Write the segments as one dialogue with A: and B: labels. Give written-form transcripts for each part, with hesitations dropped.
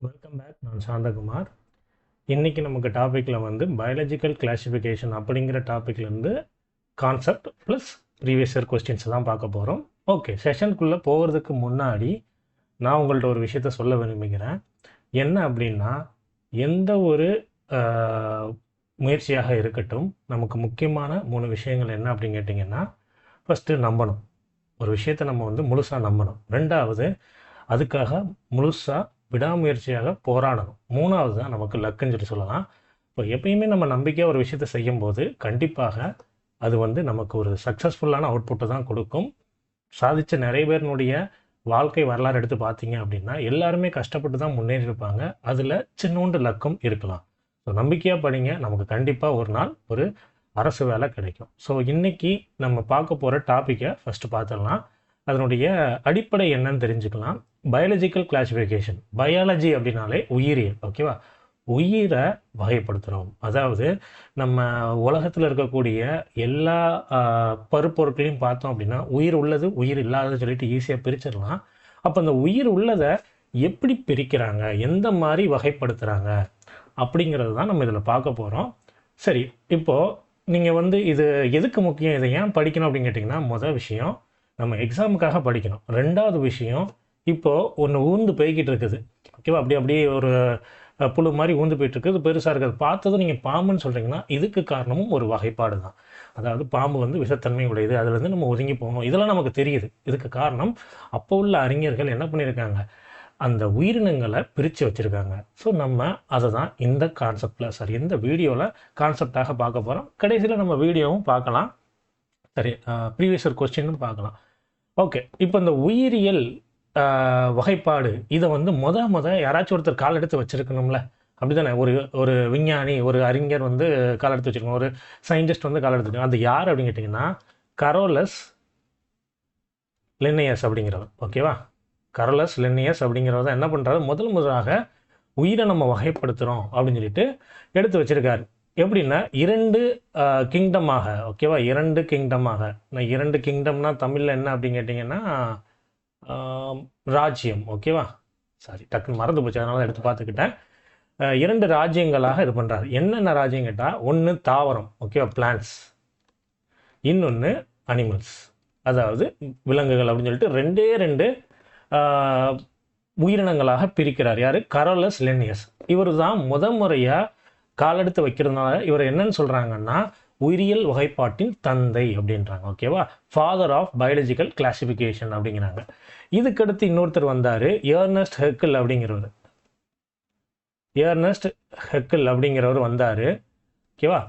A: Welcome back. நான் சாந்தகுமார். இன்றைக்கி நமக்கு டாப்பிக்கில் வந்து பயாலஜிக்கல் கிளாசிஃபிகேஷன் அப்படிங்கிற டாப்பிக்லேருந்து concept plus previous year questions தான் பார்க்க போகிறோம். ஓகே, செஷனுக்குள்ளே போகிறதுக்கு முன்னாடி நான் உங்கள்கிட்ட ஒரு விஷயத்த சொல்ல விரும்புகிறேன். என்ன அப்படின்னா, எந்த ஒரு முயற்சியாக இருக்கட்டும், நமக்கு முக்கியமான 3 விஷயங்கள் என்ன அப்படின்னு கேட்டிங்கன்னா, ஃபஸ்ட்டு நம்பணும். ஒரு விஷயத்தை நம்ம வந்து முழுசாக நம்பணும். 2வது அதுக்காக முழுசாக விடாமுயற்சியாக போராடணும். 3வது தான் நமக்கு லக்குன்னு சொல்லி சொல்லலாம். இப்போ எப்பயுமே நம்ம நம்பிக்கையாக ஒரு விஷயத்தை செய்யும்போது கண்டிப்பாக அது வந்து நமக்கு ஒரு சக்ஸஸ்ஃபுல்லான அவுட்புட்டை தான் கொடுக்கும். சாதித்த நிறைய பேரினுடைய வாழ்க்கை வரலாறு எடுத்து பார்த்தீங்க அப்படின்னா எல்லாருமே கஷ்டப்பட்டு தான் முன்னேறி இருப்பாங்க. அதில் சின்னோண்டு லக்கும் இருக்கலாம். ஸோ நம்பிக்கையாக படிங்க, நமக்கு கண்டிப்பாக ஒரு நாள் ஒரு அரசு வேலை கிடைக்கும். ஸோ இன்றைக்கி நம்ம பார்க்க போகிற டாப்பிக்கை ஃபஸ்ட்டு பார்த்துடலாம். அதனுடைய அடிப்படை என்னன்னு தெரிஞ்சுக்கலாம். Biological classification. பயாலஜி அப்படின்னாலே உயிரியல், ஓகேவா? உயிரை வகைப்படுத்துகிறோம். அதாவது நம்ம உலகத்தில் இருக்கக்கூடிய எல்லா பருப்பொருட்களையும் பார்த்தோம் அப்படின்னா உயிர் உள்ளது உயிர் இல்லாதது சொல்லிட்டு ஈஸியாக பிரிச்சிடலாம். அப்போ அந்த உயிர் உள்ளதை எப்படி பிரிக்கிறாங்க, எந்த மாதிரி வகைப்படுத்துகிறாங்க அப்படிங்கிறது தான் நம்ம இதில் பார்க்க போகிறோம். சரி, இப்போது நீங்கள் வந்து இது எதுக்கு முக்கியம், இதை ஏன் படிக்கணும் அப்படின்னு கேட்டிங்கன்னா, முதல் விஷயம் நம்ம எக்ஸாமுக்காக படிக்கணும். 2வது விஷயம், இப்போது ஒன்று ஊர்ந்து போய்கிட்டு இருக்குது, ஓகேவா? அப்படியே ஒரு புழு மாதிரி ஊர்ந்து போயிட்டுருக்குது, பெருசாக இருக்கிறது. பார்த்ததும் நீங்கள் பாம்புன்னு சொல்கிறீங்கன்னா இதுக்கு காரணமும் ஒரு வகைப்பாடு தான். அதாவது பாம்பு வந்து விஷத்தன்மை உடையது, அதுலேருந்து நம்ம ஒதுங்கி போகணும், இதெல்லாம் நமக்கு தெரியுது. இதுக்கு காரணம் அப்போ உள்ள அறிஞர்கள் என்ன பண்ணியிருக்காங்க, அந்த உயிரினங்களை பிரித்து வச்சுருக்காங்க. ஸோ நம்ம அதை தான் இந்த கான்செப்டில் இந்த வீடியோவில் கான்செப்டாக பார்க்க போகிறோம். கடைசியில் நம்ம வீடியோவும் பார்க்கலாம். சரி, ப்ரீவியஸ் இயர் கொஸ்டின்னு பார்க்கலாம். ஓகே, இப்போ இந்த உயிரியல் வகைப்பாடு இதை வந்து யாராச்சும் ஒருத்தர் கால் எடுத்து வச்சுருக்கணும்ல, அப்படி தானே? ஒரு விஞ்ஞானி, ஒரு அறிஞர் வந்து கால் எடுத்து வச்சுருக்கணும், ஒரு சயின்டிஸ்ட் வந்து கால் எடுத்துருக்கணும். அது யார் அப்படின்னு கேட்டிங்கன்னா கரோலஸ் லின்னையஸ் அப்படிங்கிறவர், ஓகேவா? கரோலஸ் லின்னையஸ் அப்படிங்கிறவர் தான் என்ன பண்ணுறாரு, முதலாக உயிரை நம்ம வகைப்படுத்துகிறோம் அப்படின்னு சொல்லிட்டு எடுத்து வச்சுருக்காரு. எப்படின்னா 2 கிங்டமாக, ஓகேவா? 2 கிங்டமாக. நான் 2 கிங்டம்னா தமிழில் என்ன அப்படின்னு கேட்டிங்கன்னா ராஜ்யம், ஓகேவா? சாரி, டக்குன்னு மறந்து போச்சு, அதனால தான் எடுத்து பார்த்துக்கிட்டேன். 2 ராஜ்யங்களாக இது பண்ணுறாரு. என்னென்ன ராஜ்யம் கேட்டால், ஒன்று தாவரம், ஓகேவா? பிளான்ட்ஸ். இன்னொன்று அனிமல்ஸ், அதாவது விலங்குகள் அப்படின்னு சொல்லிட்டு 2 உயிரினங்களாக பிரிக்கிறார். யார்? கரோலஸ் லின்னையஸ். இவர் தான் முறையாக காலெடுத்து வைக்கிறதுனால இவர் என்னன்னு சொல்கிறாங்கன்னா உயிரியல் வகைப்பாட்டின் தந்தை அப்படின்றாங்க, ஓகேவா? ஃபாதர் ஆஃப் பயாலஜிக்கல் கிளாசிஃபிகேஷன் அப்படிங்கிறாங்க. இதுக்கடுத்து இன்னொருத்தர் வந்தார், ஏர்னஸ்ட் ஹெக்கிள் அப்படிங்கிறவர். ஏர்னஸ்ட் ஹெக்கிள் அப்படிங்கிறவர் வந்தார், ஓகேவா?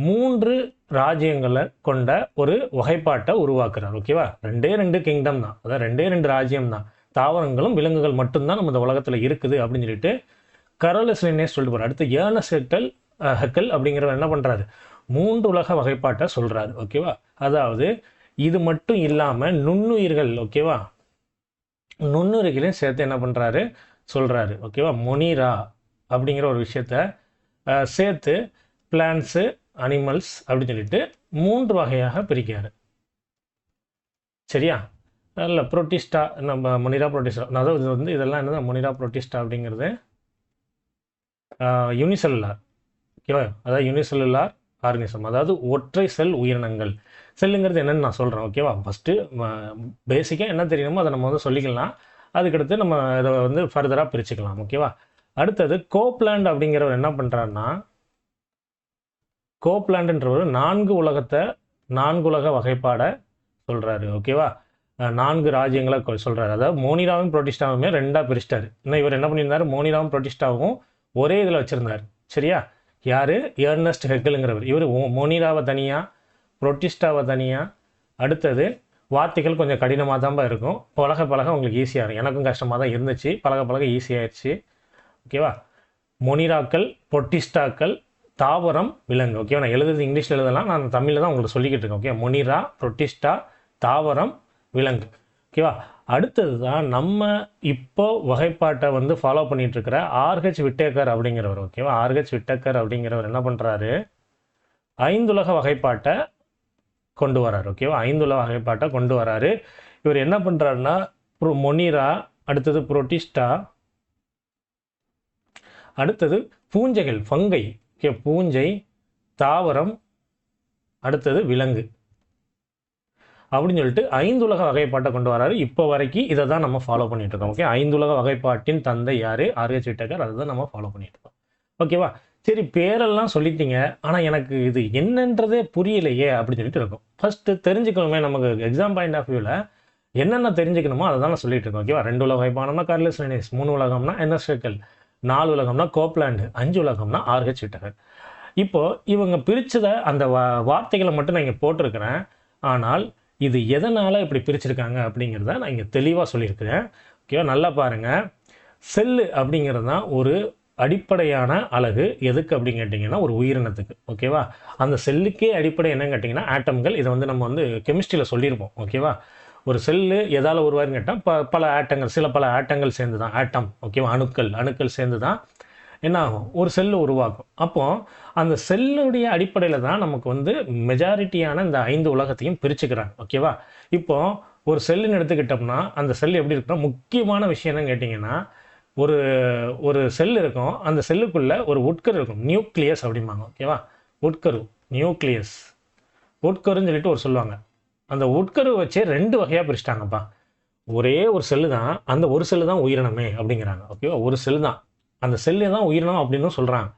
A: 3 ராஜ்யங்களை கொண்ட ஒரு வகைப்பாட்டை உருவாக்குறார், ஓகேவா? 2 கிங்டம் தான், அதாவது 2 ராஜ்யம் தான். தாவரங்களும் விலங்குகள் மட்டும்தான் நம்ம இந்த உலகத்தில் இருக்குது அப்படின்னு சொல்லிட்டு கரோலஸ் லின்னையஸ் சொல்லிட்டு போகிறார். அடுத்து ஏர்னஸ்ட் ஹெக்கிள் அப்படிங்கிறவர் என்ன பண்ணுறாரு, 3 உலக வகைப்பாட்டை சொல்கிறாரு, ஓகேவா? அதாவது இது மட்டும் இல்லாமல் நுண்ணுயிர்கள், ஓகேவா? நுண்ணுயிர்களையும் சேர்த்து என்ன பண்ணுறாரு, சொல்கிறாரு, ஓகேவா? மொனிரா அப்படிங்கிற ஒரு விஷயத்த சேர்த்து பிளான்ட்ஸு, அனிமல்ஸ் அப்படின்னு சொல்லிட்டு 3 வகையாக பிரிக்கிறாரு. சரியா? இல்லை, புரோட்டிஸ்டா, நம்ம மொனிரா புரோட்டிஸ்டா, அதாவது இது வந்து இதெல்லாம் என்னது, மொனிரா புரோட்டிஸ்டா அப்படிங்கிறது யூனிசெல்லுலார், ஓகேவா? அதாவது யூனிசெல்லுலார் ஆர்கனிசம், அதாவது ஒற்றை செல் உயிரினங்கள். செல்லுங்கிறது என்னென்னு நான் சொல்கிறேன், ஓகேவா? ஃபஸ்ட்டு பேசிக்காக என்ன தெரியணுமோ அதை நம்ம வந்து சொல்லிக்கலாம். அதுக்கடுத்து நம்ம இதை வந்து ஃபர்தராக பிரிச்சுக்கலாம், ஓகேவா? அடுத்தது கோப்லாண்ட் அப்படிங்கிறவர் என்ன பண்ணுறாருன்னா, கோப்லாண்டுன்றவர் 4 உலக வகைப்பாடை சொல்கிறாரு, ஓகேவா? 4 ராஜ்யங்களை சொல்கிறாரு. அதாவது மோனிராவும் புரோட்டிஸ்டாவுமே 2ஆக பிரிச்சிட்டாரு. இன்னும் இவர் என்ன பண்ணியிருந்தார், மோனிராவும் புரோட்டிஸ்டாவும் ஒரே இதில் வச்சுருந்தார், சரியா? யார்? ஏர்னஸ்ட் ஹெக்கிள்ங்கிறவர். இவர் மோனிராவை தனியாக, புரோட்டிஸ்டாவை தனியாக. அடுத்தது வார்த்தைகள் கொஞ்சம் கடினமாக தான் இருக்கும், பழக உங்களுக்கு ஈஸியாக இருக்கும். எனக்கும் கஷ்டமாக தான் இருந்துச்சு, பழக ஈஸியாகிடுச்சு, ஓகேவா? மொனிராக்கள், புரோட்டிஸ்டாக்கள், தாவரம், விலங்கு, ஓகேவா? நான் எழுதுறது இங்கிலீஷில் எழுதலாம், நான் தமிழில் தான் உங்களுக்கு சொல்லிக்கிட்டு இருக்கேன், ஓகே? மொனிரா, புரோட்டிஸ்டா, தாவரம், விலங்கு, ஓகேவா? அடுத்தது தான் நம்ம இப்போ வகைப்பாட்டை வந்து ஃபாலோ பண்ணிகிட்ருக்கிற ஆர்ஹெச் விட்டேக்கர் அப்படிங்கிறவர், ஓகேவா? ஆர்ஹெச் விட்டேக்கர் அப்படிங்கிறவர் என்ன பண்ணுறாரு, 5 உலக வகைப்பாட்டை கொண்டு வராரு, ஓகேவா? 5 உலக வகைப்பாட்டை கொண்டு வராரு. இவர் என்ன பண்ணுறாருன்னா மொனிரா, அடுத்தது புரோட்டிஸ்டா, அடுத்தது பூஞ்சைகள், ஃபங்கை, ஓகே, பூஞ்சை, தாவரம், அடுத்தது விலங்கு அப்படின்னு சொல்லிட்டு 5 உலக வகைப்பாட்டை கொண்டு வராரு. இப்போ வரைக்கும் இதை தான் நம்ம ஃபாலோ பண்ணிட்டு இருக்கோம். ஓகே, 5 உலக வகைப்பாட்டின் தந்தை யாரு? ஆர்ஹெச் விட்டகர். அதை தான் நம்ம ஃபாலோ பண்ணிட்டு இருக்கோம். ஓகேவா? சரி, பேரெல்லாம் சொல்லிட்டீங்க, ஆனால் எனக்கு இது என்னன்றதே புரியலையே அப்படின்னு சொல்லிட்டு இருக்கும். ஃபர்ஸ்ட் தெரிஞ்சுக்கணுமே, நமக்கு எக்ஸாம் பாயிண்ட் ஆஃப் வியூவில் என்னென்ன தெரிஞ்சுக்கணுமோ அதை தான் நான் சொல்லிட்டு இருக்கோம். ஓகேவா? 2 உலக வகைப்பானம்னா கார்லஸ் லினேஸ், 3 உலகம்னா எர்னஸ்ட் ஹேக்கல், 4 உலகம்னா கோப்லாண்டு, 5 உலகம்னா ஆர்ஹெச் விட்டகர். இப்போ இவங்க பிரிச்சத அந்த வார்த்தைகளை மட்டும் நான் இங்கே போட்டிருக்கிறேன். ஆனால் இது எதனால் இப்படி பிரிச்சிருக்காங்க அப்படிங்கிறத நான் இங்கே தெளிவாக சொல்லியிருக்கிறேன். ஓகேவா? நல்லா பாருங்கள். செல்லு அப்படிங்கிறது தான் ஒரு அடிப்படையான அலகு. எதுக்கு அப்படின்னு கேட்டிங்கன்னா ஒரு உயிரினத்துக்கு. ஓகேவா? அந்த செல்லுக்கே அடிப்படை என்னன்னு கேட்டிங்கன்னா ஆட்டம்கள். இதை வந்து நம்ம வந்து கெமிஸ்ட்ரியில் சொல்லியிருப்போம். ஓகேவா? ஒரு செல்லு எதால் உருவாருன்னு கேட்டால் பல ஆட்டங்கள், பல ஆட்டங்கள் சேர்ந்து தான் ஆட்டம். ஓகேவா? அணுக்கள் சேர்ந்து தான் என்ன ஆகும்? ஒரு செல்லு உருவாக்கும். அப்போது அந்த செல்லுடைய அடிப்படையில் தான் நமக்கு வந்து மெஜாரிட்டியான இந்த 5 உலகத்தையும் பிரிச்சுக்கிறாங்க. ஓகேவா? இப்போது ஒரு செல்லுன்னு எடுத்துக்கிட்டோம்னா அந்த செல் எப்படி இருக்குன்னா, முக்கியமான விஷயம் என்னன்னு கேட்டிங்கன்னா, ஒரு ஒரு செல் இருக்கும். அந்த செல்லுக்குள்ளே ஒரு உட்கரு இருக்கும், நியூக்ளியஸ் அப்படிம்பாங்க. ஓகேவா? உட்கரு, நியூக்ளியஸ், உட்கருன்னு சொல்லிட்டு ஒரு சொல்லுவாங்க. அந்த உட்கரு வச்சே 2 வகையாக பிரிச்சிட்டாங்கப்பா. ஒரே ஒரு செல்லு தான், அந்த ஒரு செல்லு தான் உயிரினமே அப்படிங்கிறாங்க. ஓகேவா? ஒரு செல் தான், அந்த செல்லு தான் உயிரினம் அப்படின்னு சொல்கிறாங்க.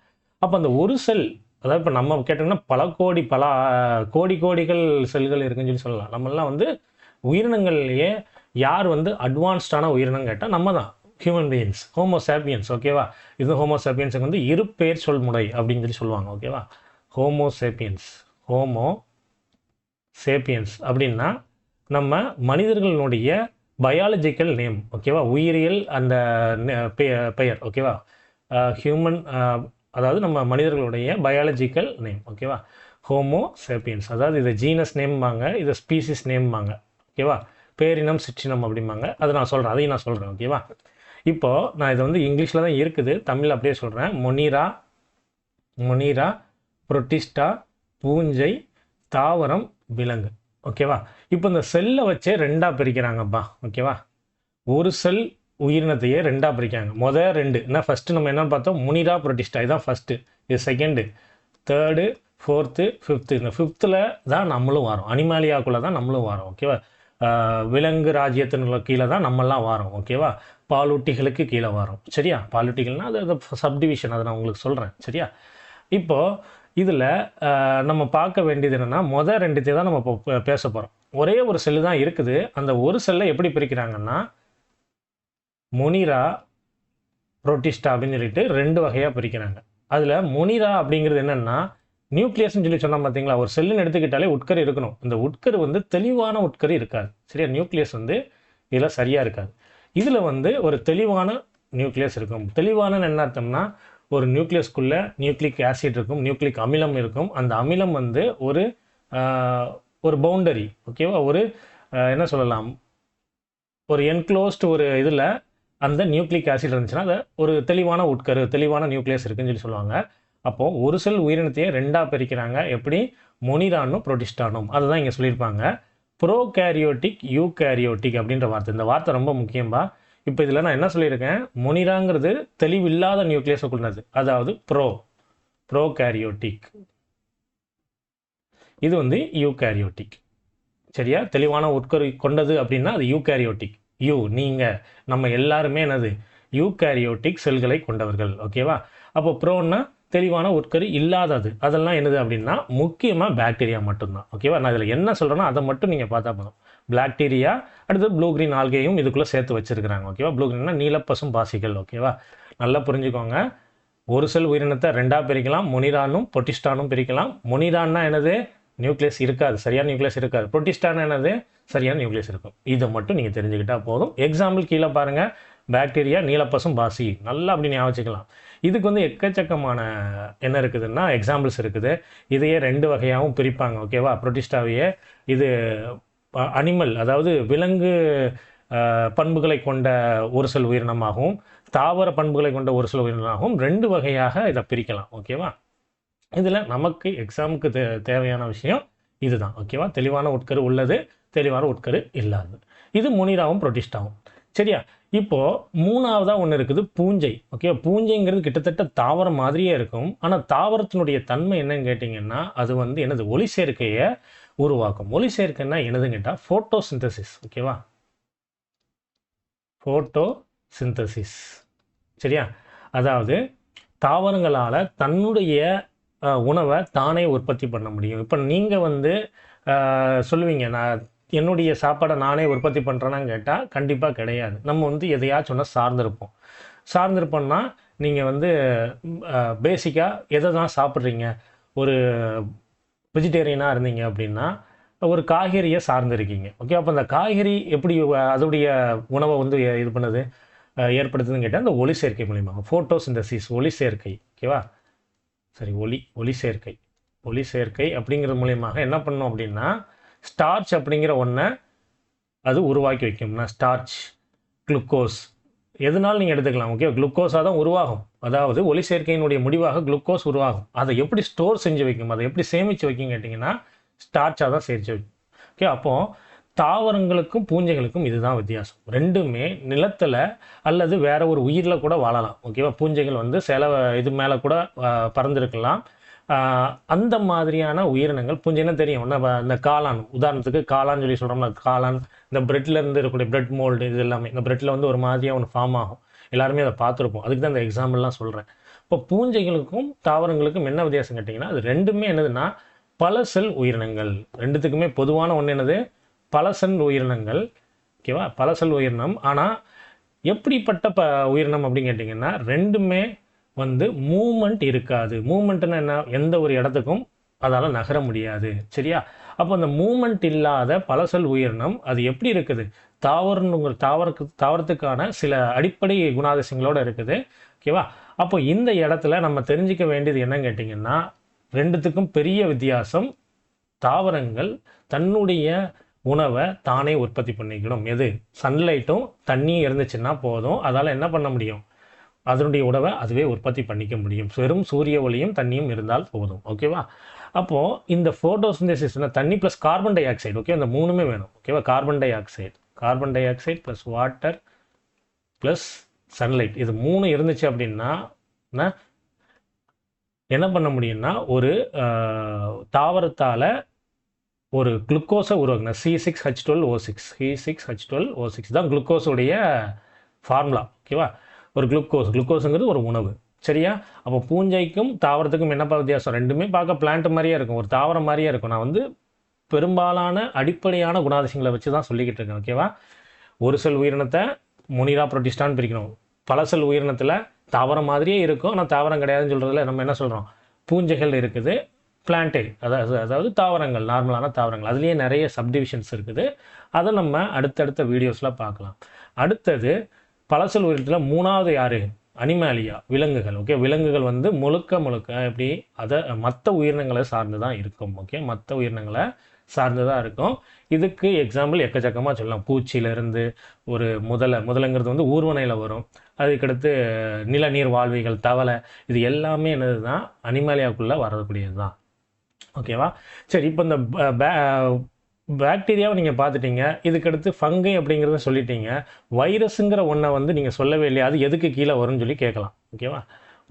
A: அப்போ அந்த ஒரு செல், அதாவது இப்போ நம்ம கேட்டோம்னா பல கோடிகள் செல்கள் இருக்குன்னு சொல்லலாம். நம்மளாம் வந்து உயிரினங்கள்லேயே யார் வந்து அட்வான்ஸ்டான உயிரினம் கேட்டால் நம்ம தான், ஹியூமன் பீயிங்ஸ், ஹோமோசாப்பியன்ஸ். ஓகேவா? இது ஹோமோசாப்பியன்ஸுக்கு வந்து இரு பேர் சொல் முறை அப்படின்னு சொல்லி சொல்லுவாங்க. ஓகேவா? ஹோமோசேப்பியன்ஸ் அப்படின்னா நம்ம மனிதர்களுடைய பயாலஜிக்கல் நேம். ஓகேவா? உயிரியல் அந்த பெயர். ஓகேவா? ஹியூமன், அதாவது நம்ம மனிதர்களுடைய பயாலஜிக்கல் நேம். ஓகேவா? ஹோமோசேப்பியன்ஸ், அதாவது இதை ஜீனஸ் நேம்பாங்க, இதை ஸ்பீசிஸ் நேம்பாங்க. ஓகேவா? பேரினம், சிற்றினம் அப்படிம்பாங்க. அதை நான் சொல்கிறேன், அதையும் நான் சொல்கிறேன். ஓகேவா? இப்போது நான் இதை வந்து இங்கிலீஷில் தான் இருக்குது, தமிழ் அப்படியே சொல்கிறேன். மொனிரா, புரோட்டிஸ்டா, பூஞ்சை, தாவரம், விலங்கு. ஓகேவா? இப்போ இந்த செல்லை வச்சே 2ஆக பிரிக்கிறாங்கப்பா. ஓகேவா? ஒரு செல் உயிரினத்தையே 2ஆக பிரிக்காங்க. முதல் 2 என்ன, ஃபஸ்ட்டு நம்ம என்னன்னு பார்த்தோம், முனிரா, புரோட்டிஸ்டா, இதுதான் ஃபஸ்ட்டு. இது செகண்டு, தேர்டு, ஃபோர்த்து, ஃபிஃப்த்து. இந்த ஃபிஃப்த்தில் தான் நம்மளும் வரோம், அனிமாலியாக்குள்ளே தான் நம்மளும் வரோம். ஓகேவா? விலங்கு ராஜ்யத்தினுள்ள கீழே தான் நம்மெல்லாம் வரோம். ஓகேவா? பாலூட்டிகளுக்கு கீழே வரோம். சரியா? பாலூட்டிகள்னால் அது சப்டிவிஷன், அதை நான் உங்களுக்கு சொல்கிறேன். சரியா? இப்போது இதில் நம்ம பார்க்க வேண்டியது என்னென்னா, முதல் 2 தான் நம்ம இப்போ பேச போகிறோம். ஒரே ஒரு செல்லு தான் இருக்குது. அந்த ஒரு செல்லை எப்படி பிரிக்கிறாங்கன்னா, மொனிரா, புரோட்டிஸ்டா அப்படின்னு சொல்லிட்டு 2 வகையாக பிரிக்கிறாங்க. அதில் மொனிரா அப்படிங்கிறது என்னென்னா, நியூக்ளியஸ்ன்னு சொல்லி சொன்னால் பார்த்தீங்களா, ஒரு செல்லுன்னு எடுத்துக்கிட்டாலே உட்கரு இருக்கணும். இந்த உட்கரு வந்து தெளிவான உட்கரு இருக்காது. சரியா? நியூக்ளியஸ் வந்து இதில் சரியாக இருக்காது. இதில் வந்து ஒரு தெளிவான நியூக்ளியஸ் இருக்கும். தெளிவான என்ன அர்த்தம்னா, ஒரு நியூக்ளியஸ்க்குள்ளே நியூக்ளிக் ஆசிட் இருக்கும், நியூக்ளிக் அமிலம் இருக்கும். அந்த அமிலம் வந்து ஒரு பவுண்டரி. ஓகேவா? ஒரு என்ன சொல்லலாம், ஒரு என்க்ளோஸ்ட் ஒரு இதில் அந்த நியூக்ளிக் ஆசிட் இருந்துச்சுன்னா அதை ஒரு தெளிவான உட்கரு, தெளிவான நியூக்ளியஸ் இருக்குன்னு சொல்லி சொல்லுவாங்க. அப்போது ஒரு செல் உயிரினத்தையே 2ஆக பிரிக்கிறாங்க. எப்படி? மொனிரானும் புரோட்டிஸ்டானும். அதுதான் இங்கே சொல்லியிருப்பாங்க. ப்ரோகேரியோட்டிக், யூகேரியோட்டிக் அப்படின்ற வார்த்தை. இந்த வார்த்தை ரொம்ப முக்கியம்பா. இப்போ இதில் நான் என்ன சொல்லியிருக்கேன், மொனிராங்கிறது தெளிவில்லாத நியூக்ளியஸை கொண்டது, அதாவது ப்ரோகேரியோட்டிக். இது வந்து யூகேரியோட்டிக். சரியா? தெளிவான உட்கரு கொண்டது அப்படின்னா அது யூகேரியோட்டிக். நீங்கள் நம்ம எல்லாருமே என்னது, யூகேரியோட்டிக் செல்களை கொண்டவர்கள். ஓகேவா? அப்போ ப்ரோன்னா தெளிவான உட்கரு இல்லாதது. அதெல்லாம் என்னது அப்படின்னா முக்கியமாக பாக்டீரியா மட்டும்தான். ஓகேவா? நான் இதில் என்ன சொல்கிறேன்னா அதை மட்டும் நீங்கள் பார்த்தா போதும். பாக்டீரியா, அடுத்து ப்ளூ கிரீன் ஆல்கையும் இதுக்குள்ளே சேர்த்து வச்சுருக்கிறாங்க. ஓகேவா? ப்ளூ கிரீன்னா நீலப்பசும் பாசிகள். ஓகேவா? நல்லா புரிஞ்சுக்கோங்க. ஒரு செல் உயிரினத்தை 2ஆக பிரிக்கலாம். மொனிரானும் புரோட்டிஸ்டானும் பிரிக்கலாம். மொனிரான்னா என்னது, நியூக்ளியஸ் இருக்காது, சரியான நியூக்ளியஸ் இருக்காது. புரோட்டிஸ்டான் என்னது, சரியான நியூக்ளியஸ் இருக்கும். இதை மட்டும் நீங்கள் தெரிஞ்சுக்கிட்டால் போதும். எக்ஸாம்பிள் கீழே பாருங்கள், பாக்டீரியா, நீலப்பசும் பாசி, நல்லா அப்படி ஞாபகம் வச்சுக்கலாம். இதுக்கு வந்து எக்கச்சக்கமான என்ன இருக்குதுன்னா எக்ஸாம்பிள்ஸ் இருக்குது. இதையே 2 வகையாகவும் பிரிப்பாங்க. ஓகேவா? புரோட்டிஸ்டாவையே இது அனிமல், அதாவது விலங்கு பண்புகளை கொண்ட ஒரு செல் உயிரினமாகவும் தாவர பண்புகளை கொண்ட ஒரு செல் உயிரினமாகவும் 2 வகையாக இதை பிரிக்கலாம். ஓகேவா? இதில் நமக்கு எக்ஸாமுக்கு தேவையான விஷயம் இதுதான். ஓகேவா? தெளிவான உட்கரு உள்ளது, தெளிவான உட்கரு இல்லாதது. இது மொனிராவும் புரோட்டிஸ்டாவும். சரியா? இப்போது மூணாவதாக ஒன்று இருக்குது பூஞ்சை. ஓகே, பூஞ்சைங்கிறது கிட்டத்தட்ட தாவரம் மாதிரியே இருக்கும். ஆனால் தாவரத்தினுடைய தன்மை என்னன்னு கேட்டிங்கன்னா அது வந்து என்னது, ஒளி சேர்க்கையை உருவாக்கும். ஒளி சேர்க்கைன்னா என்னதுன்னு கேட்டால் ஃபோட்டோசிந்தசிஸ். ஓகேவா, ஃபோட்டோசிந்தசிஸ். சரியா, அதாவது தாவரங்களால் தன்னுடைய உணவை தானே உற்பத்தி பண்ண முடியும். இப்போ நீங்கள் வந்து சொல்லுவீங்க, நான் என்னுடைய சாப்பாடை நானே உற்பத்தி பண்ணுறேன்னான்னு கேட்டால் கண்டிப்பாக கிடையாது. நம்ம வந்து எதையாச்சும் ஒன்று சார்ந்திருப்போம்னா நீங்கள் வந்து பேசிக்காக எதை தான் சாப்பிட்றீங்க. ஒரு வெஜிடேரியனாக இருந்தீங்க அப்படின்னா ஒரு காய்கறியை சார்ந்திருக்கீங்க. ஓகே, அப்போ அந்த காய்கறி எப்படி அதோடைய உணவை வந்து இது பண்ணுது, ஏற்படுத்துதுன்னு கேட்டால் அந்த ஒளி சேர்க்கை மூலியமாக, ஃபோட்டோசிந்தசிஸ், ஒளி சேர்க்கை. ஓகேவா, சரி, ஒளி சேர்க்கை அப்படிங்கிறது மூலியமாக என்ன பண்ணோம் அப்படின்னா ஸ்டார்ச் அப்படிங்கிற ஒன்றை அது உருவாக்கி வைக்கும்னா, ஸ்டார்ச், குளுக்கோஸ் எதுனாலும் நீங்கள் எடுத்துக்கலாம். ஓகே, குளுக்கோஸாக தான் உருவாகும். அதாவது ஒளி சேர்க்கையினுடைய முடிவாக குளுக்கோஸ் உருவாகும். அதை எப்படி ஸ்டோர் செஞ்சு வைக்கும், அதை எப்படி சேமித்து வைக்கும் கேட்டிங்கன்னா ஸ்டார்ச்சாக தான் சேர்த்து வைக்கும். ஓகே, அப்போது தாவரங்களுக்கும் பூஞ்சைகளுக்கும் இதுதான் வித்தியாசம். ரெண்டுமே நிலத்தில் அல்லது வேற ஒரு உயிரில் கூட வாழலாம். ஓகேவா, பூஞ்சைகள் வந்து இது மேலே கூட பறந்துருக்கலாம். அந்த மாதிரியான உயிரினங்கள் பூஞ்சைன்னா தெரியும். இந்த காளான், உதாரணத்துக்கு காளான்னு சொல்லி சொல்கிறோம்னா, காளான் இந்த பிரெட்லேருந்து இருக்கக்கூடிய பிரெட் மோல்டு, இது எல்லாமே இந்த பிரெட்டில் வந்து ஒரு மாதிரியாக ஒன்று ஃபார்ம் ஆகும். எல்லாருமே அதை பார்த்துருப்போம். அதுக்கு தான் இந்த எக்ஸாம்பிள்லாம் சொல்கிறேன். இப்போ பூஞ்சைகளுக்கும் தாவரங்களுக்கும் என்ன வித்தியாசம் கேட்டிங்கன்னா அது ரெண்டுமே என்னதுன்னா பல செல் உயிரினங்கள். ரெண்டுத்துக்குமே பொதுவான ஒன்று என்னது, பல செல் உயிரினங்கள். ஓகேவா, பல செல் உயிரினம். ஆனால் எப்படிப்பட்ட உயிரினம் அப்படின்னு கேட்டிங்கன்னா ரெண்டுமே வந்து மூமெண்ட் இருக்காது. மூமெண்ட்னா என்ன, எந்த ஒரு இடத்துக்கும் அதால் நகர முடியாது. சரியா, அப்போ அந்த மூமெண்ட் இல்லாத பல செல் உயிரினம் அது எப்படி இருக்குது, தாவரத்துக்கான சில அடிப்படை குணாதிசயங்களோடு இருக்குது. ஓகேவா, அப்போ இந்த இடத்துல நம்ம தெரிஞ்சிக்க வேண்டியது என்னன்னு கேட்டிங்கன்னா ரெண்டுத்துக்கும் பெரிய வித்தியாசம். தாவரங்கள் தன்னுடைய உணவை தானே உற்பத்தி பண்ணிக்கணும். எது, சன்லைட்டும் தண்ணியும் இருந்துச்சுன்னா போதும், அதால் என்ன பண்ண முடியும், அதனுடைய உணவை அதுவே உற்பத்தி பண்ணிக்க முடியும். வெறும் சூரிய ஒளியும் தண்ணியும் இருந்தால் போதும். ஓகேவா, அப்போது இந்த ஃபோட்டோசிந்தசிஸ்னா தண்ணி plus carbon di oxide. Okay, இந்த மூணுமே வேணும். ஓகேவா, carbon di oxide plus water plus sunlight, இது மூணு இருந்துச்சு அப்படின்னா என்ன பண்ண முடியும்னா ஒரு தாவரத்தால் ஒரு குளுக்கோஸை உருவாக்குன C6H12O6 தான் குளுக்கோஸுடைய ஃபார்முலா. ஓகேவா, ஒரு குளுக்கோஸுங்கிறது ஒரு உணவு. சரியா, அப்போ பூஞ்சைக்கும் தாவரத்துக்கும் என்னப்பா வித்தியாசம், ரெண்டுமே பார்க்க பிளான்ட் மாதிரியே இருக்கும், ஒரு தாவரம் மாதிரியே இருக்கும். நான் வந்து பெரும்பாலான அடிப்படையான குணாதிசயங்களை வச்சு தான் சொல்லிக்கிட்டு இருக்கேன். ஓகேவா, ஒரு செல் உயிரினத்தை மொனிரா புரோட்டிஸ்டான்னு பிரிக்கணும். பல செல் உயிரினத்தில் தாவரம் மாதிரியே இருக்கும், ஆனால் தாவரம் கிடையாதுன்னு சொல்கிறதுல நம்ம என்ன சொல்கிறோம், பூஞ்சைகள் இருக்குது, பிளான்டே அதாவது தாவரங்கள், நார்மலான தாவரங்கள். அதுலேயே நிறைய சப்டிவிஷன்ஸ் இருக்குது. அதை நம்ம அடுத்தடுத்த வீடியோஸில் பார்க்கலாம். அடுத்தது பல செல் உயிரினத்தில் மூணாவது யார், அனிமாலியா, விலங்குகள். ஓகே, விலங்குகள் வந்து முழுக்க எப்படி அதை மற்ற உயிரினங்களை சார்ந்து தான் இருக்கும். ஓகே, மற்ற உயிரினங்களை சார்ந்து தான் இருக்கும். இதுக்கு எக்ஸாம்பிள் எக்கச்சக்கமாக சொல்லலாம். பூச்சியிலேருந்து ஒரு முதலைங்கிறது வந்து ஊர்வனையில் வரும். அதுக்கடுத்து நிலநீர் வாழ்விகள், தவளை, இது எல்லாமே என்னது தான் அனிமாலியாவுக்குள்ளே வரக்கூடியது தான். ஓகேவா, சரி, இப்போ இந்த பாக்டீரியாவை நீங்கள் பார்த்துட்டீங்க. இதுக்கடுத்து ஃபங்கை அப்படிங்கிறத சொல்லிட்டீங்க. வைரஸுங்கிற ஒன்றை வந்து நீங்கள் சொல்லவே இல்லையா, அது எதுக்கு கீழே வரும்னு சொல்லி கேட்கலாம். ஓகேவா,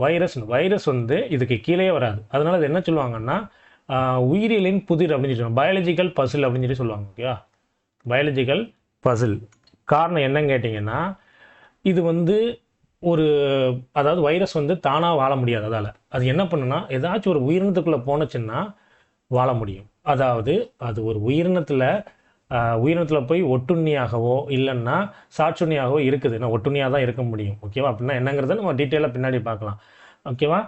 A: வைரஸ் வந்து இதுக்கு கீழே வராது. அதனால் அது என்ன சொல்லுவாங்கன்னா உயிரியலின் புதிர் அப்படின்னு சொல்லுவாங்க, பயாலஜிக்கல் பசில் அப்படின்னு சொல்லி சொல்லுவாங்க. ஓகேவா, பயாலஜிக்கல் பசில். காரணம் என்னன்னு கேட்டிங்கன்னா இது வந்து அதாவது வைரஸ் வந்து தானாக வாழ முடியாது. அதால் அது என்ன பண்ணுன்னா ஏதாச்சும் ஒரு உயிரினத்துக்குள்ளே போனச்சுன்னா வாழ முடியும். அதாவது அது ஒரு உயிரினத்தில் போய் ஒட்டுண்ணியாகவோ இல்லைன்னா சாட்சுண்ணியாகவோ இருக்குது. நான் ஒட்டுண்ணியாக தான் இருக்க முடியும். ஓகேவா, அப்படின்னா என்னங்கிறத நம்ம டீட்டெயிலாக பின்னாடி பார்க்கலாம். ஓகேவா,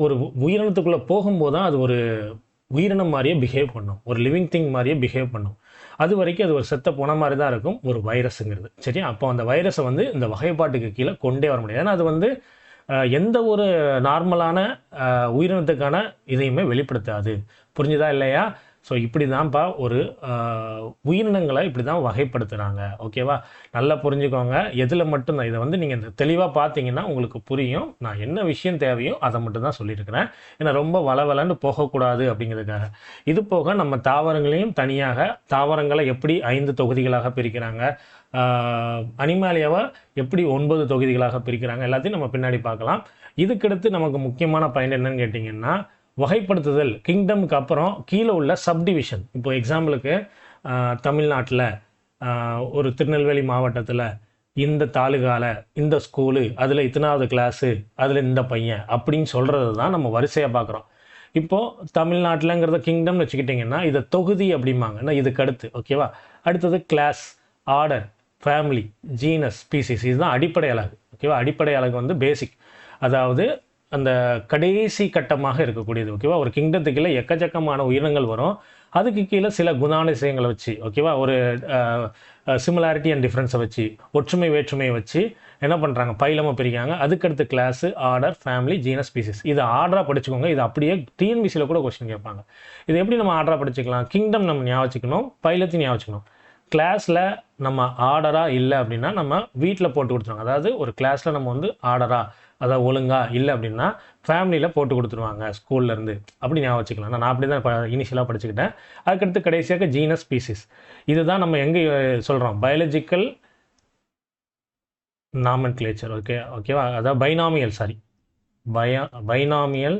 A: ஒரு உயிரினத்துக்குள்ளே போகும்போது தான் அது ஒரு உயிரினம் மாதிரியே பிஹேவ் பண்ணும், ஒரு லிவிங் திங் மாதிரியே பிஹேவ் பண்ணும். அது வரைக்கும் அது ஒரு செத்த போன மாதிரி தான் இருக்கும் ஒரு வைரஸுங்கிறது. சரியா, அப்போ அந்த வைரஸை வந்து இந்த வகைப்பாட்டுக்கு கீழே கொண்டே வர முடியாது. ஏன்னா அது வந்து எந்த ஒரு நார்மலான உயிரினத்துக்கான இதையுமே வெளிப்படுத்தாது. புரிஞ்சுதா இல்லையா? ஸோ இப்படி தான்ப்பா ஒரு உயிரினங்களை இப்படி தான் வகைப்படுத்துகிறாங்க. ஓகேவா? நல்லா புரிஞ்சுக்கோங்க. எதில் மட்டும்தான் இதை வந்து நீங்கள் தெளிவாக பார்த்தீங்கன்னா உங்களுக்கு புரியும். நான் என்ன விஷயம் தேவையோ அதை மட்டும் தான் சொல்லியிருக்கிறேன். ஏன்னா ரொம்ப வளவலன்னு போகக்கூடாது அப்படிங்கிறதுக்காக. இது போக நம்ம தாவரங்களையும் தனியாக தாவரங்களை எப்படி 5 தொகுதிகளாக பிரிக்கிறாங்க, அனிமாலியாவை எப்படி 9 தொகுதிகளாக பிரிக்கிறாங்க, எல்லாத்தையும் நம்ம பின்னாடி பார்க்கலாம். இதுக்கடுத்து நமக்கு முக்கியமான பாயிண்ட் என்னன்னு கேட்டிங்கன்னா, வகைப்படுத்துதல். கிங்டமுக்கு அப்புறம் கீழே உள்ள சப்டிவிஷன். இப்போ எக்ஸாம்பிளுக்கு தமிழ்நாட்டில் ஒரு திருநெல்வேலி மாவட்டத்தில் இந்த தாலுகாவில் இந்த ஸ்கூலு, அதில் இத்தனாவது கிளாஸு, அதில் இந்த பையன் அப்படின்னு சொல்கிறது தான் நம்ம வரிசையாக பார்க்குறோம். இப்போது தமிழ்நாட்டில்ங்கிறத கிங்டம்னு வச்சுக்கிட்டிங்கன்னா இதை தொகுதி அப்படிம்பாங்க. இதுக்கு அடுத்து ஓகேவா? அடுத்தது class, order, family, genus, species. இதுதான் அடிப்படை அலகு. ஓகேவா? அடிப்படை அலகு வந்து பேசிக், அதாவது அந்த கடைசி கட்டமாக இருக்கக்கூடியது. ஓகேவா? ஒரு கிங்டத்துக்கு கீழே எக்கச்சக்கமான உயிரினங்கள் வரும். அதுக்கு கீழே சில குணாதிசயங்களை வச்சு, ஓகேவா, ஒரு சிமிலாரிட்டி அண்ட் டிஃப்ரென்ஸை வச்சு, ஒற்றுமை வேற்றுமையை வச்சு என்ன பண்ணுறாங்க, பைலமாக பிரிக்காங்க. அதுக்கடுத்து class, order, family, genus, species. இது ஆர்டராக படிச்சுக்கோங்க. இது அப்படியே டிஎன்பிசியில் கூட கொஸ்டின் கேட்பாங்க. இது எப்படி நம்ம ஆர்டராக படிச்சுக்கலாம்? கிங்டம் நம்ம ஞாபகம் வச்சுக்கணும், பைலத்தையும் ஞாபகம் வச்சுக்கணும். கிளாஸில் நம்ம ஆர்டராக இல்லை அப்படின்னா நம்ம வீட்டில் போட்டு கொடுத்துருவாங்க. அதாவது ஒரு கிளாஸில் நம்ம வந்து ஆர்டராக, அதாவது ஒழுங்கா இல்லை அப்படின்னா ஃபேமிலியில் போட்டு கொடுத்துருவாங்க ஸ்கூல்லேருந்து. அப்படி ஞாபகம் வச்சுக்கலாம். நான் அப்படி தான் இனிஷியலாக படிச்சுக்கிட்டேன். அதுக்கடுத்து கடைசியாக ஜீனஸ், ஸ்பீசிஸ். இதுதான் நம்ம எங்கே சொல்கிறோம், பயாலஜிக்கல் நாமன்கிளேச்சர். ஓகேவா? அதாவது பைனாமியல்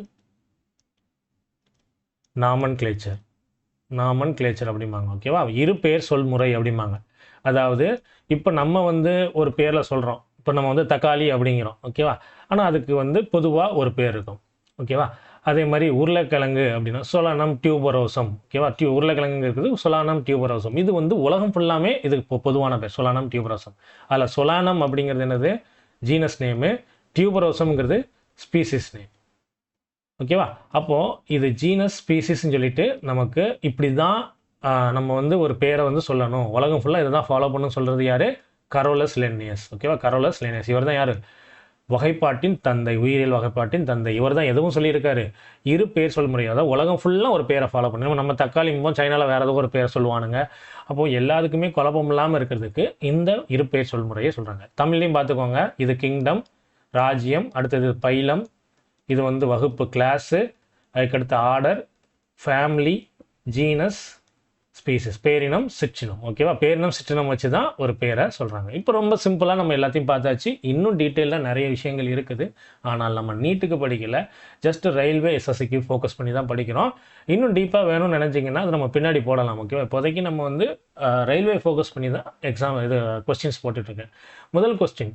A: நாமன்கிளேச்சர் அப்படிம்பாங்க. ஓகேவா? இரு பெயர் சொல்முறை அப்படிம்பாங்க. அதாவது இப்போ நம்ம வந்து ஒரு பேரில் சொல்கிறோம். இப்போ நம்ம வந்து தக்காளி அப்படிங்கிறோம். ஓகேவா? ஆனால் அதுக்கு வந்து பொதுவாக ஒரு பேர் இருக்கும். ஓகேவா? அதே மாதிரி உருளைக்கிழங்கு அப்படின்னா சொலானம் டியூபரோசம். ஓகேவா? உருளைக்கிழங்கு இருக்குது, சொலானம் டியூபரோசம். இது வந்து உலகம் ஃபுல்லாமே இதுக்கு பொதுவான பேர், சொலானம் டியூபரோசம். அதில் சொலானம் அப்படிங்கிறது என்னது, ஜீனஸ் நேமு. டியூபரோசம்ங்கிறது ஸ்பீசிஸ் நேம். ஓகேவா? அப்போது இது ஜீனஸ், ஸ்பீசிஸ்ன்னு சொல்லிட்டு நமக்கு இப்படி தான் நம்ம வந்து ஒரு பேரை வந்து சொல்லணும். உலகம் ஃபுல்லாக இதை தான் ஃபாலோ பண்ணணும்னு சொல்கிறது யார்? Carolus Linnaeus. ஓகேவா? Carolus Linnaeus. இவர் தான் யார்? வகைப்பாட்டின் தந்தை, உயிரியல் வகைப்பாட்டின் தந்தை. இவர் தான் எதுவும் சொல்லியிருக்காரு, இரு பேர் சொல்முறை. அதாவது உலகம் ஃபுல்லாக ஒரு பேரை ஃபாலோ பண்ணணும். நம்ம தக்காளி சைனாவில் வேறு ஏதோ ஒரு பேரை சொல்லுவானுங்க. அப்போது எல்லாத்துக்குமே குழப்பம் இல்லாமல் இருக்கிறதுக்கு இந்த இரு பேர் சொல்முறையை சொல்கிறாங்க. தமிழ்லையும் பார்த்துக்கோங்க. இது கிங்டம், ராஜ்யம். அடுத்தது பைலம், இது வந்து வகுப்பு, கிளாஸு. அதுக்கடுத்து ஆர்டர், ஃபேமிலி, ஜீனஸ், ஸ்பீசிஸ். பேரினம், சிற்றினம். ஓகேவா? பேரினம், சிற்றினம் வச்சு தான் ஒரு பேரை சொல்கிறாங்க. இப்போ ரொம்ப சிம்பிளாக நம்ம எல்லாத்தையும் பார்த்தாச்சு. இன்னும் டீட்டெயிலாக நிறைய விஷயங்கள் இருக்குது. ஆனால் நம்ம நீட்டுக்கு படிக்கலை, ஜஸ்ட் ரயில்வே எஸ்எஸ்சிக்கு ஃபோக்கஸ் பண்ணி தான் படிக்கிறோம். இன்னும் டீப்பாக வேணும்னு நினச்சிங்கன்னா அது நம்ம பின்னாடி போடலாம். ஓகேவா? இப்போதைக்கு நம்ம வந்து ரயில்வே ஃபோக்கஸ் பண்ணி தான் கொஸ்டின்ஸ் போட்டுட்ருக்கேன். முதல் question,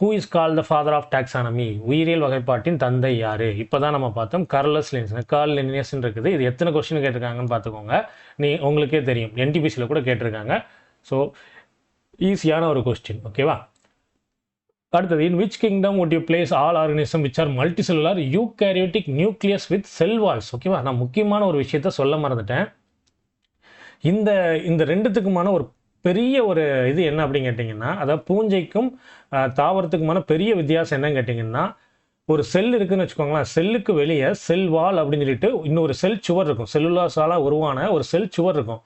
A: who is call the father of taxonomy? உயிரியல் வகைப்பாட்டின் தந்தை யார்? இப்போ தான் நம்ம பார்த்தோம், கார்லஸ் லின்னேயஸ். கார்ல் லின்னேயஸ்ன்னு இருக்குது. இது எத்தனை கொஸ்டின் கேட்டிருக்காங்கன்னு பார்த்துக்கோங்க. உங்களுக்கே தெரியும், என்டிபிசியில் கூட கேட்டிருக்காங்க. ஸோ ஈஸியான ஒரு கொஸ்டின். ஓகேவா? அடுத்தது, in which kingdom would you place all organism which are multicellular eukaryotic nucleus with cell walls? ஓகேவா? நான் முக்கியமான ஒரு விஷயத்த சொல்ல மறந்துட்டேன். இந்த ரெண்டுத்துக்குமான ஒரு பெரிய ஒரு இது என்ன அப்படின்னு கேட்டிங்கன்னா, அதாவது பூஞ்சைக்கும் தாவரத்துக்குமான பெரிய வித்தியாசம் என்னன்னு கேட்டிங்கன்னா, ஒரு செல் இருக்குதுன்னு வச்சுக்கோங்களேன். செல்லுக்கு வெளியே செல் வால் அப்படின்னு சொல்லிட்டு இன்னொரு செல் சுவர் இருக்கும். செல்லுலாஸால் உருவான ஒரு செல் சுவர் இருக்கும்.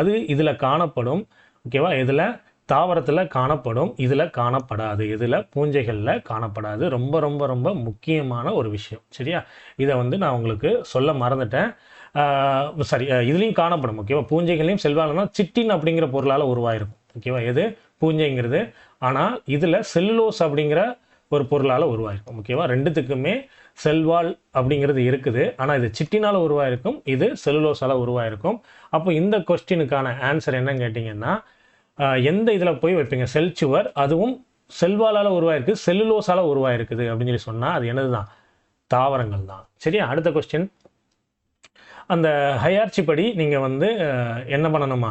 A: அது இதில் காணப்படும். ஓகேவா? இதில் தாவரத்தில் காணப்படும், இதில் காணப்படாது. இதில் பூஞ்சைகளில் காணப்படாது. ரொம்ப ரொம்ப ரொம்ப முக்கியமான ஒரு விஷயம். சரியா? இதை வந்து நான் உங்களுக்கு சொல்ல மறந்துட்டேன். சரி, இதுலேயும் காணப்படும். ஓகேவா? பூஞ்சைகளையும் செல்வால்னா சிட்டின் அப்படிங்கிற பொருளால் உருவாயிருக்கும். ஓகேவா? எது பூஞ்சைங்கிறது. ஆனால் இதில் செல்லுலோஸ் அப்படிங்கிற ஒரு பொருளால் உருவாயிருக்கும். ஓகேவா? ரெண்டுத்துக்குமே செல்வால் அப்படிங்கிறது இருக்குது. ஆனால் இது சிட்டினால் உருவாயிருக்கும், இது செல்லுலோஸால் உருவாயிருக்கும். அப்போ இந்த கொஸ்டினுக்கான ஆன்சர் என்னன்னு கேட்டிங்கன்னா, எந்த இதில் போய் வைப்பீங்க? செல் சுவர், அதுவும் செல்வாலால் உருவாயிருக்கு, செல்லுலோஸால் உருவாயிருக்குது அப்படின்னு சொல்லி சொன்னால் அது என்னது தான்? தாவரங்கள் தான். சரியா? அடுத்த கொஸ்டின், அந்த ஹையார்ச்சி படி நீங்கள் வந்து என்ன பண்ணணுமா,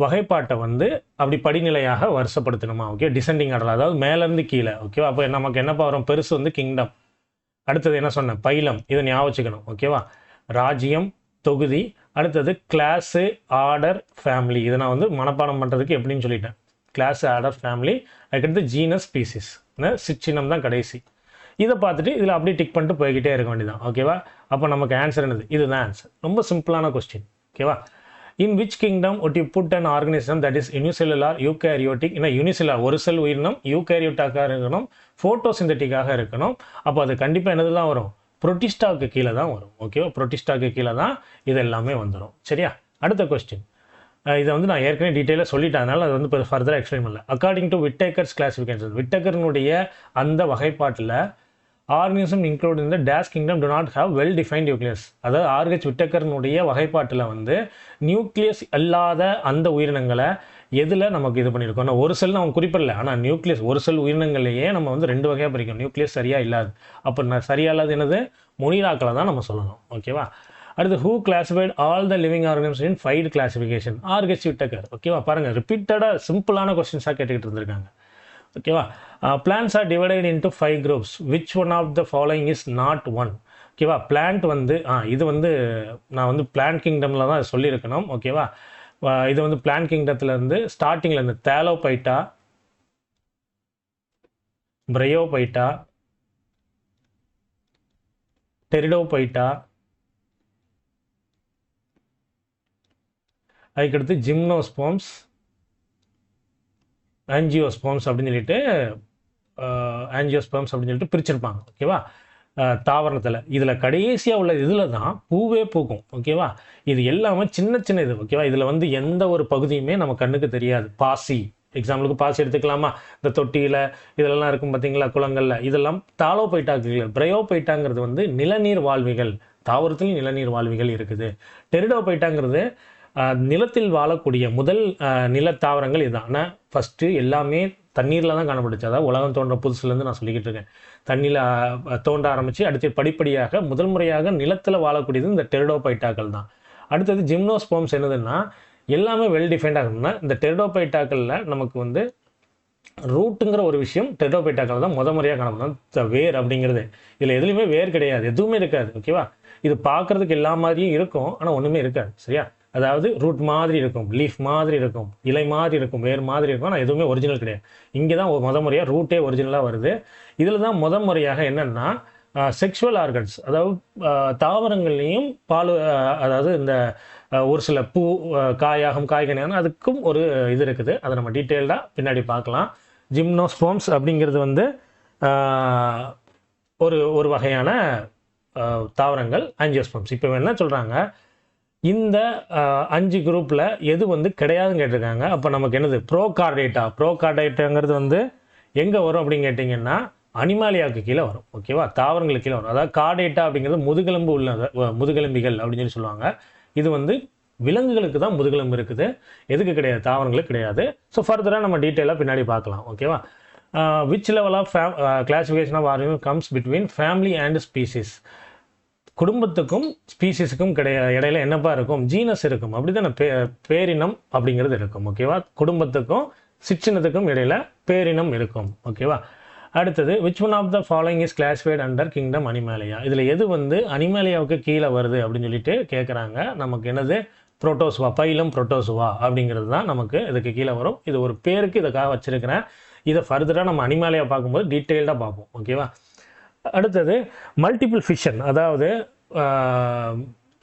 A: வகைப்பாட்டை வந்து அப்படி படிநிலையாக வரிசைப்படுத்தணுமா? ஓகே, டிசெண்டிங் ஆர்டர், அதாவது மேலேருந்து கீழே. ஓகேவா? அப்போ நமக்கு என்னப்பா வரும்? பெருசு வந்து கிங்டம். அடுத்தது என்ன சொன்னேன்? பைலம். இதை ஞாபகம் வச்சுக்கணும். ஓகேவா? ராஜ்யம், தொகுதி. அடுத்தது கிளாஸு, ஆர்டர், ஃபேமிலி. இதை நான் வந்து மனப்பாடம் பண்ணுறதுக்கு எப்படின்னு சொல்லிட்டேன். Class, order, family. அதுக்கடுத்து ஜீனஸ், ஸ்பீசிஸ். சிற்றினம் தான் கடைசி. இதை பார்த்துட்டு இதில் அப்படியே டிக் பண்ணிட்டு போய்கிட்டே இருக்க வேண்டியதான். ஓகேவா? அப்போ நமக்கு ஆன்சர் என்னது? இதுதான் ஆன்சர். ரொம்ப சிம்பிளான கொஸ்டின். ஓகேவா? In which kingdom would you put an organism that is unicellular eukaryotic என்ன யூனிசெல்லுலர் ஒரு செல் உயிரினம் யூகேரியோட்டாக்காக இருக்கணும் ஃபோட்டோசிந்தட்டிக்காக இருக்கணும். அப்போ அது கண்டிப்பாக என்னது தான் வரும், புரோட்டிஸ்டாவுக்கு கீழே தான் வரும். ஓகேவா, புரோட்டிஸ்டாவுக்கு கீழே தான் இது எல்லாமே வந்துடும். சரியா, அடுத்த கொஸ்டின். இதை வந்து நான் ஏற்கனவே டீட்டெயிலாக சொல்லிட்டேன், அதனால் அது வந்து இப்போ ஃபர்தராக எக்ஸ்பிளைன் பண்ணல. அக்கார்டிங் டு விட்டேக்கர்ஸ் கிளாசிஃபிகேஷன், விட்டேக்கர்னுடைய அந்த வகைப்பாட்டில் ஆர்கனிசம் இன்க்ளூட் இந்த dash kingdom to not have well defined nucleus. அதாவது ஆர்ஹெச் விட்டேக்கர்னுடைய வகைப்பாட்டில் வந்து நியூக்ளியஸ் அல்லாத அந்த உயிரினங்களை எதில் நமக்கு இது பண்ணியிருக்கோம். நான் ஒரு செல் அவங்க குறிப்பிடல, ஆனால் நியூக்ளியஸ் ஒரு செல் உயிரினங்களையே நம்ம வந்து 2 வகையாக பிரிக்கணும். நியூக்ளியஸ் சரியாக இல்லாது, அப்போ நான் சரியாக இல்லாத என்னது மொனிராக்களை தான் நம்ம சொல்லணும். ஓகேவா, அடுத்து who classified all the living organisms in 5 classification, R H Whittaker. ஓகேவா, பாருங்கள் ரிப்பீட்டடாக சிம்பிளான கொஸ்டின்ஸாக கேட்டுக்கிட்டு இருந்திருக்காங்க. ஓகேவா, plants are divided into 5 groups which one of the following is not one. ஓகேவா, பிளான்ட் வந்து இது வந்து நான் வந்து பிளான்ட் கிங்டமில் தான் சொல்லியிருக்கணும். ஓகேவா, இது வந்து பிளான்ட் கிங்டத்துலேருந்து ஸ்டார்டிங்கில் இருந்து தேலோபைட்டா, பிரையோபைட்டா, டெரிடோபைட்டா, அதுக்கடுத்து ஜிம்னோஸ்போம்ஸ், ஆஞ்சியோஸ்போம்ஸ் அப்படின்னு சொல்லிட்டு ஆஞ்சியோஸ்போம்ஸ் அப்படின்னு சொல்லிட்டு பிரிச்சிருப்பாங்க. ஓகேவா, தாவரத்தில் இதில் கடைசியாக உள்ள இதில் தான் பூவே பூக்கும். ஓகேவா, இது எல்லாமே சின்ன சின்ன இது. ஓகேவா, இதில் வந்து எந்த ஒரு பகுதியுமே நம்ம கண்ணுக்கு தெரியாது. பாசி, எக்ஸாம்பிளுக்கு பாசி எடுத்துக்கலாமா, இந்த தொட்டியில் இதெல்லாம் இருக்கும் பார்த்தீங்களா, குளங்களில், இதெல்லாம் தாலோபைட்டாக்குகள். பிரையோபைட்டாங்கிறது வந்து நிலநீர் வாழ்விகள், தாவரத்தில் நிலநீர் வாழ்விகள் இருக்குது. டெரிடோபைட்டாங்கிறது நிலத்தில் வாழக்கூடிய முதல் நில தாவரங்கள் இதுதான். ஆனால் ஃபஸ்ட்டு எல்லாமே தண்ணீரில் தான் காணப்பட்டுச்சு. அதாவது உலகம் தோன்ற புதுசுலேருந்து நான் சொல்லிக்கிட்டு இருக்கேன். தண்ணியில் தோன்ற ஆரம்பித்து அடுத்து படிப்படியாக முதல் முறையாக நிலத்தில் வாழக்கூடியது இந்த டெரிடோபைட்டாக்கள் தான். அடுத்தது ஜிம்னோஸ்போம்ஸ் என்னதுன்னா எல்லாமே வெல் டிஃபைன்டாக இருக்குன்னா இந்த டெரிடோபைட்டாக்களில் நமக்கு வந்து ரூட்டுங்கிற ஒரு விஷயம் டெரிடோபைட்டாக்கள் தான் முறையாக காணப்படும். வேர் அப்படிங்கிறது இதில் எதுலையுமே வேர் கிடையாது, எதுவுமே இருக்காது. ஓகேவா, இது பார்க்குறதுக்கு எல்லா மாதிரியும் இருக்கும், ஆனால் ஒன்றுமே இருக்காது. சரியா, அதாவது ரூட் மாதிரி இருக்கும், லீஃப் மாதிரி இருக்கும், இலை மாதிரி இருக்கும், வேர் மாதிரி இருக்கும், ஆனால் எதுவுமே ஒரிஜினல் கிடையாது. இங்கே தான் முறையாக ரூட்டே ஒரிஜினலாக வருது. இதில் தான் முறையாக என்னென்னா செக்ஷுவல் ஆர்கன்ஸ், அதாவது தாவரங்கள்லேயும் அதாவது இந்த ஒரு சில பூ காயாகும் காய்கனியாகும் அதுக்கும் ஒரு இது இருக்குது. அதை நம்ம டீட்டெயில்டாக பின்னாடி பார்க்கலாம். ஜிம்னோஸ்போம்ஸ் அப்படிங்கிறது வந்து ஒரு வகையான தாவரங்கள். ஆஞ்சியோஸ்போம்ஸ் இப்போ என்ன சொல்கிறாங்க, இந்த 5 குரூப்பில் எது வந்து கிடையாதுன்னு கேட்டிருக்காங்க. அப்போ நமக்கு என்னது ப்ரோகார்டேட்டாங்கிறது வந்து எங்கே வரும் அப்படின்னு கேட்டிங்கன்னா அனிமாலியாவுக்கு கீழே வரும். ஓகேவா, தாவரங்களுக்கு கீழே வரும். அதாவது கார்டேட்டா அப்படிங்கிறது முதுகெலும்பு முதுகெலும்பிகள் அப்படின்னு சொல்லி சொல்லுவாங்க. இது வந்து விலங்குகளுக்கு தான் முதுகெலும்பு இருக்குது, எதுக்கு கிடையாது, தாவரங்களுக்கு கிடையாது. ஸோ ஃபர்தராக நம்ம டீட்டெயிலாக பின்னாடி பார்க்கலாம். ஓகேவா, which level of classification of organism comes between family and species. குடும்பத்துக்கும் ஸ்பீசிஸுக்கும் இடையில என்னப்பா இருக்கும், ஜீனஸ் இருக்கும். அப்படி தான் பேரினம் அப்படிங்கிறது இருக்கும். ஓகேவா, குடும்பத்துக்கும் சிற்றினத்துக்கும் இடையில பேரினம் இருக்கும். ஓகேவா, அடுத்தது which one of the following is classified under kingdom Animalia. இதில் எது வந்து அனிமாலியாவுக்கு கீழே வருது அப்படின்னு சொல்லிட்டு கேட்குறாங்க. நமக்கு என்னது புரோட்டோசுவா, பைலம் புரோட்டோசுவா அப்படிங்கிறது தான் நமக்கு இதுக்கு கீழே வரும். இது ஒரு பேருக்கு இதுக்காக வச்சிருக்கிறேன். இதை ஃபர்தராக நம்ம அனிமாலியா பார்க்கும்போது டீட்டெயில்டாக பார்ப்போம். ஓகேவா, அடுத்தது மல்டிபிள் ஃபிஷன், அதாவது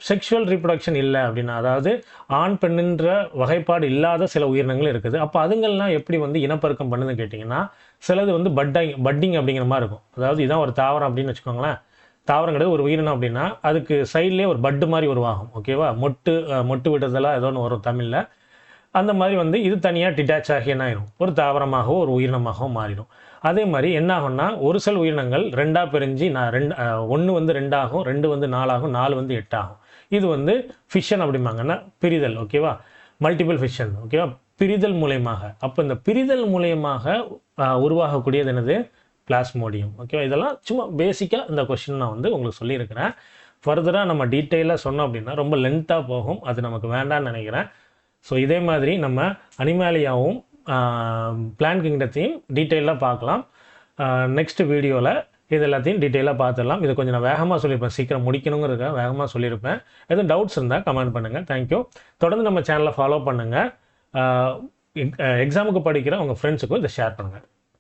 A: செக்ஷுவல் ரீப்ரொடக்ஷன் இல்லை அப்படின்னா, அதாவது ஆண் பெண்ணுன்ற வகைப்பாடு இல்லாத சில உயிரினங்கள் இருக்குது. அப்போ அதுங்கள்லாம் எப்படி வந்து இனப்பெருக்கம் பண்ணுதுன்னு கேட்டிங்கன்னா, சிலது வந்து பட்டிங் அப்படிங்கிற மாதிரி இருக்கும். அதாவது இதான் ஒரு தாவரம் அப்படின்னு வச்சுக்கோங்களேன். தாவரம் கிடையாது, ஒரு உயிரினம் அப்படின்னா அதுக்கு சைட்லேயே ஒரு பட்டு மாதிரி உருவாகும். ஓகேவா, மொட்டு விடுறதெல்லாம் ஏதோ ஒன்று வரும் தமிழில். அந்த மாதிரி வந்து இது தனியாக டிட்டாச் ஆகி என்ன ஆகிடும், ஒரு தாவரமாகவோ ஒரு உயிரினமாகவும் மாறிடும். அதே மாதிரி என்ன ஆகும்னா ஒரு சில உயிரினங்கள் 2ஆக பிரிஞ்சு 1 வந்து 2 ஆகும், 2 வந்து 4 ஆகும், 4 வந்து 8 ஆகும். இது வந்து ஃபிஷன் அப்படிம்பாங்கன்னா பிரிதல். ஓகேவா, மல்டிபிள் ஃபிஷன். ஓகேவா, பிரிதல் மூலயமாக. அப்போ இந்த பிரிதல் மூலயமாக உருவாகக்கூடியது என்னது, பிளாஸ்மோடியம். ஓகேவா, இதெல்லாம் சும்மா பேசிக்காக இந்த கொஸ்டின் நான் வந்து உங்களுக்கு சொல்லியிருக்கிறேன். ஃபர்தராக நம்ம டீட்டெயிலாக சொன்னோம் அப்படின்னா ரொம்ப லென்த்தாக போகும், அது நமக்கு வேண்டாம்னு நினைக்கிறேன். ஸோ இதே மாதிரி நம்ம அனிமாலியாவும் பிளான்ட் கிங்டத்தையும் டீட்டெயிலாக பார்க்கலாம். நெக்ஸ்ட் வீடியோவில் இது எல்லாத்தையும் டீட்டெயிலாக பார்த்துடலாம். இது கொஞ்சம் நான் வேகமாக சொல்லியிருப்பேன், சீக்கிரம் முடிக்கணுங்கிறதுக்காக வேகமாக சொல்லியிருப்பேன். எதுவும் டவுட்ஸ் இருந்தால் கமெண்ட் பண்ணுங்கள். தேங்க்யூ. தொடர்ந்து நம்ம சேனலை ஃபாலோ பண்ணுங்கள். எக்ஸாமுக்கு படிக்கிற உங்கள் ஃப்ரெண்ட்ஸுக்கும் இதை ஷேர் பண்ணுங்கள்.